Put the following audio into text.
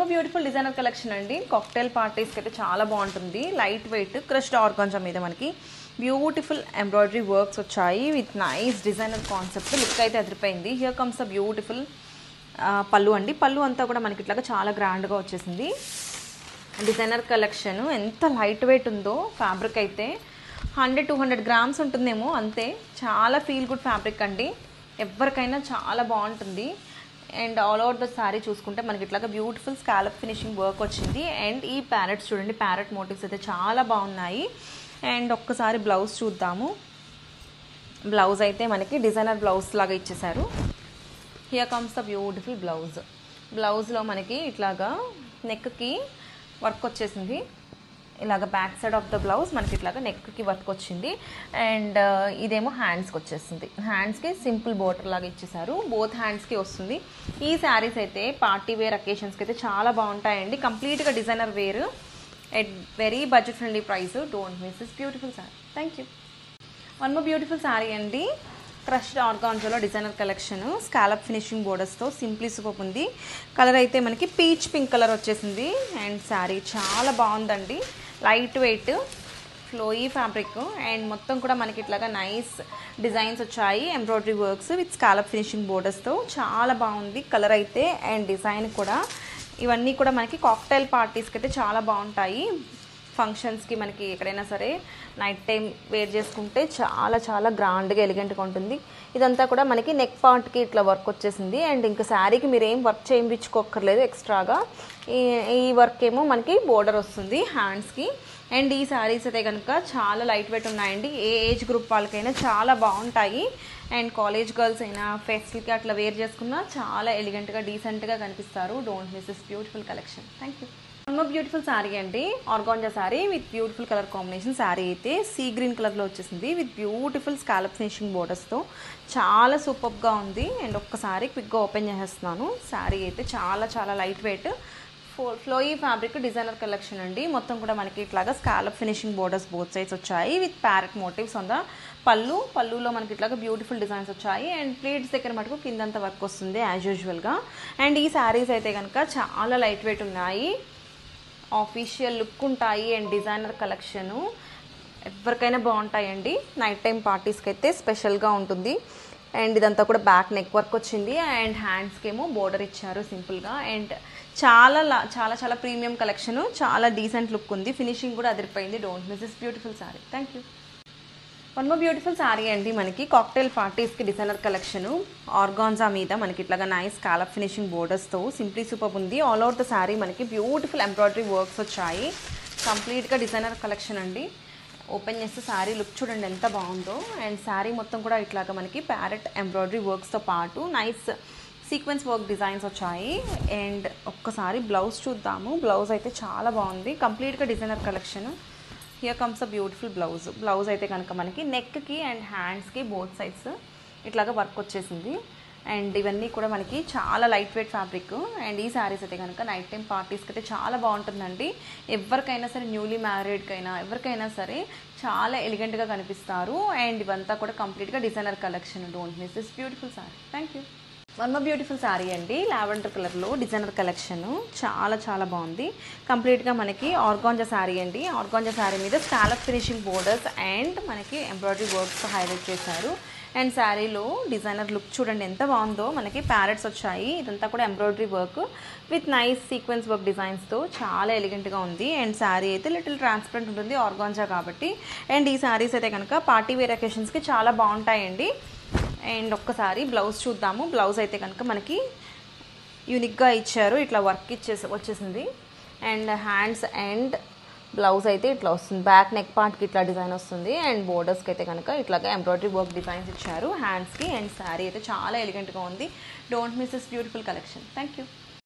More beautiful designer collection అండి. Cocktail పార్టీస్కి అయితే చాలా బాగుంటుంది. లైట్ వెయిట్ క్రష్డ్ ఆర్గాంజా మీద మనకి బ్యూటిఫుల్ ఎంబ్రాయిడరీ వర్క్స్ వచ్చాయి with nice designer concept. Look అయితే అదిరిపోయింది. హియర్ కమ్స్ అ బ్యూటిఫుల్ పళ్ళు అండి. పళ్ళు అంతా కూడా మనకి ఇట్లాగా చాలా గ్రాండ్గా వచ్చేసింది. డిజైనర్ కలెక్షన్ ఎంత లైట్ వెయిట్ ఉందో. ఫ్యాబ్రిక్ అయితే 100-200 గ్రామ్స్ ఉంటుందేమో అంతే. చాలా ఫీల్ గుడ్ ఫ్యాబ్రిక్ అండి. ఎవరికైనా చాలా బాగుంటుంది. And all over the sari చూసుకుంటే మనకి ఇట్లాగా బ్యూటిఫుల్ స్కాలప్ ఫినిషింగ్ వర్క్ వచ్చింది. అండ్ ఈ ప్యారెట్స్ చూడండి, ప్యారెట్ మోటివ్స్ అయితే చాలా బాగున్నాయి. అండ్ ఒక్కసారి బ్లౌజ్ చూద్దాము. బ్లౌజ్ అయితే మనకి డిజైనర్ బ్లౌజ్ లాగా ఇచ్చేసారు. Here comes the beautiful blouse. బ్లౌజ్లో మనకి ఇట్లాగా నెక్కి వర్క్ వచ్చేసింది. ఇలాగ back side of the blouse మనకి ఇట్లాగా నెక్కి వర్క్ వచ్చింది. అండ్ ఇదేమో హ్యాండ్స్కి వచ్చేసింది. హ్యాండ్స్కి సింపుల్ బోర్డర్ లాగా ఇచ్చేసారు. బోత్ హ్యాండ్స్కి వస్తుంది. ఈ శారీస్ అయితే పార్టీ వేర్ అకేషన్స్కి అయితే చాలా బాగుంటాయండి. కంప్లీట్గా designer wear at very budget friendly price. Don't miss this beautiful sari. Thank you. One more beautiful sari అండి. క్రష్డ్ ఆర్గాంజాలో డిజైనర్ కలెక్షన్ స్కాలప్ ఫినిషింగ్ బోర్డర్స్తో సింప్లీ సూపర్ ఉంది. కలర్ అయితే మనకి పీచ్ పింక్ కలర్ వచ్చేసింది. అండ్ శారీ చాలా బాగుందండి. Light weight flowy fabric and మొత్తం కూడా మనకి ఇట్లాగా నైస్ డిజైన్స్ వచ్చాయి. Embroidery works with scallop finishing బోర్డర్స్తో చాలా బాగుంది కలర్ అయితే. అండ్ డిజైన్ కూడా ఇవన్నీ కూడా మనకి కాక్టైల్ పార్టీస్కి అయితే చాలా బాగుంటాయి. ఫంక్షన్స్కి మనకి ఎక్కడైనా సరే నైట్ టైం వేర్ చేసుకుంటే చాలా చాలా గ్రాండ్గా ఎలిగెంట్గా ఉంటుంది. ఇదంతా కూడా మనకి నెక్ పార్ట్కి ఇట్లా వర్క్ వచ్చేసింది. అండ్ ఇంకా శారీకి మీరు ఏం వర్క్ చేయించుకోక్కర్లేదు ఎక్స్ట్రాగా. ఈ వర్క్ ఏమో మనకి బోర్డర్ వస్తుంది హ్యాండ్స్కి. అండ్ ఈ శారీస్ అయితే కనుక చాలా లైట్ వెయిట్ ఉన్నాయండి. ఏ ఏజ్ గ్రూప్ వాళ్ళకైనా చాలా బాగుంటాయి. అండ్ కాలేజ్ గర్ల్స్ అయినా ఫెస్ట్కి అట్లా వేర్ చేసుకున్నా చాలా ఎలిగెంట్గా డీసెంట్గా కనిపిస్తారు. Don't miss this beautiful collection. Thank you. One more beautiful sari అండి. Organza sari with beautiful colour combination. Sari అయితే సీ గ్రీన్ కలర్లో వచ్చేసింది విత్ బ్యూటిఫుల్ స్కాలప్ ఫినిషింగ్ బోర్డర్స్తో చాలా సూపర్గా ఉంది. అండ్ ఒక్కసారి క్విక్గా ఓపెన్ చేసేస్తున్నాను. శారీ అయితే చాలా చాలా light weight flowy fabric designer collection అండి. మొత్తం కూడా మనకి ఇట్లాగా scallop finishing borders both sides వచ్చాయి with parrot motives on the పళ్ళులో మనకి ఇట్లాగా బ్యూటిఫుల్ డిజైన్స్ వచ్చాయి. అండ్ ప్లేట్స్ దగ్గర మటుకు కిందంత వర్క్ వస్తుంది యాజ్ యూజువల్గా. అండ్ ఈ శారీస్ అయితే కనుక చాలా లైట్ వెయిట్ ఉన్నాయి. ఆఫీషియల్ లుక్ ఉంటాయి. అండ్ డిజైనర్ కలెక్షను ఎవరికైనా బాగుంటాయండి. నైట్ టైం పార్టీస్కి అయితే స్పెషల్గా ఉంటుంది. అండ్ ఇదంతా కూడా బ్యాక్ నెక్ వర్క్ వచ్చింది. అండ్ హ్యాండ్స్కి ఏమో బోర్డర్ ఇచ్చారు సింపుల్గా. అండ్ చాలా చాలా చాలా ప్రీమియం కలెక్షను. చాలా డీసెంట్ లుక్ ఉంది. ఫినిషింగ్ కూడా అదిరిపోయింది. Don't miss this beautiful sari. Thank you. One more beautiful sari అండి. మనకి కాక్టైల్ పార్టీస్కి డిజైనర్ కలెక్షను ఆర్గాంజా మీద మనకి ఇట్లాగా నైస్ స్కాలప్ ఫినిషింగ్ బోర్డర్స్తో సింప్లీ సూపర్ ఉంది. ఆల్ ఓవర్ ద శారీ మనకి బ్యూటిఫుల్ ఎంబ్రాయిడరీ వర్క్స్ వచ్చాయి. కంప్లీట్గా డిజైనర్ కలెక్షన్ అండి. ఓపెన్ చేస్తే శారీ లుక్ చూడండి ఎంత బాగుందో. అండ్ శారీ మొత్తం కూడా ఇట్లాగా మనకి ప్యారెట్ ఎంబ్రాయిడరీ వర్క్స్తో పాటు నైస్ సీక్వెన్స్ వర్క్ డిజైన్స్ వచ్చాయి. అండ్ ఒక్కసారి బ్లౌజ్ చూద్దాము. బ్లౌజ్ అయితే చాలా బాగుంది. కంప్లీట్గా designer collection. Here comes a beautiful blouse. Blouse అయితే కనుక మనకి నెక్కి అండ్ హ్యాండ్స్కి బోత్ సైడ్స్ ఇట్లాగా వర్క్ వచ్చేసింది. అండ్ ఇవన్నీ కూడా మనకి చాలా లైట్ వెయిట్ ఫ్యాబ్రిక్. అండ్ ఈ శారీస్ అయితే కనుక నైట్ టైం పార్టీస్కి అయితే చాలా బాగుంటుందండి. ఎవరికైనా సరే న్యూలీ మ్యారీడ్కైనా ఎవరికైనా సరే చాలా ఎలిగెంట్గా కనిపిస్తారు. అండ్ ఇవంతా కూడా కంప్లీట్గా designer collection. Don't miss this beautiful sari. Thank you. One more beautiful sari అండి. లావెండర్ కలర్లో డిజైనర్ కలెక్షన్ చాలా చాలా బాగుంది. కంప్లీట్గా మనకి ఆర్గాంజా శారీ అండి. ఆర్గాంజా శారీ మీద స్కాలప్ ఫినిషింగ్ బోర్డర్స్ అండ్ మనకి ఎంబ్రాయిడరీ వర్క్స్ హైలైట్ చేశారు. అండ్ శారీలో డిజైనర్ లుక్ చూడండి ఎంత బాగుందో. మనకి ప్యారెట్స్ వచ్చాయి. ఇదంతా కూడా embroidery work with nice sequence work డిజైన్స్తో చాలా ఎలిగెంట్గా ఉంది. అండ్ శారీ అయితే లిటిల్ ట్రాన్స్పరెంట్ ఉంటుంది ఆర్గాంజా కాబట్టి. అండ్ ఈ శారీస్ అయితే కనుక పార్టీ వేర్ అకేషన్స్కి చాలా బాగుంటాయండి. అండ్ ఒక్కసారి బ్లౌజ్ చూద్దాము. బ్లౌజ్ అయితే కనుక మనకి యూనిక్గా ఇచ్చారు. ఇట్లా వర్క్ వచ్చేసింది. అండ్ హ్యాండ్స్ అండ్ బ్లౌజ్ అయితే ఇట్లా వస్తుంది. బ్యాక్ నెక్ పార్ట్కి ఇట్లా డిజైన్ వస్తుంది. అండ్ బోర్డర్స్కి అయితే కనుక ఇట్లాగా ఎంబ్రాయిడరీ వర్క్ డిజైన్స్ ఇచ్చారు హ్యాండ్స్కి. అండ్ శారీ అయితే చాలా ఎలిగెంట్గా ఉంది. Don't miss this beautiful collection. Thank you.